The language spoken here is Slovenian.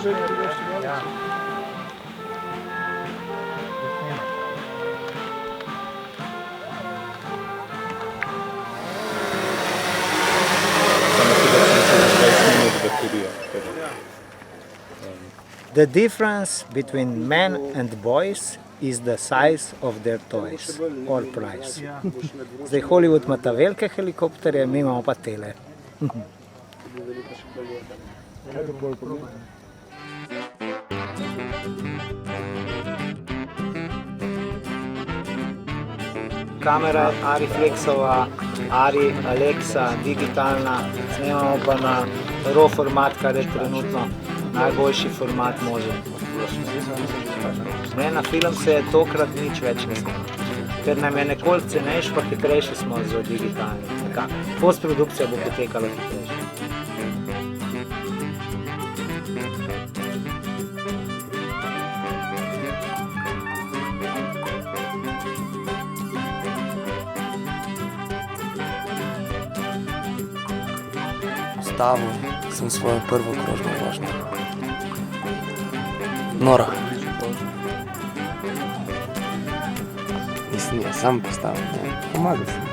The difference between men and boys is the size of their toys or price. Zdaj Hollywood ima ta velike helikopterje, mi imamo pa tele. Kamera Ariflexova, Ari, Alexa, digitalna, snemamo pa na RAW format, kar je trenutno najboljši format možen. Ne, na film se je tokrat nič več ne snema, ker nam je nekoliko cenejši, pa hitrejši smo z digitalnim. Postprodukcija bo potekala hitrejši. Postavil sem svojo prvo krožno vožnjo. Noro. Nisem jaz sam postavil, ne. Pomagal sem.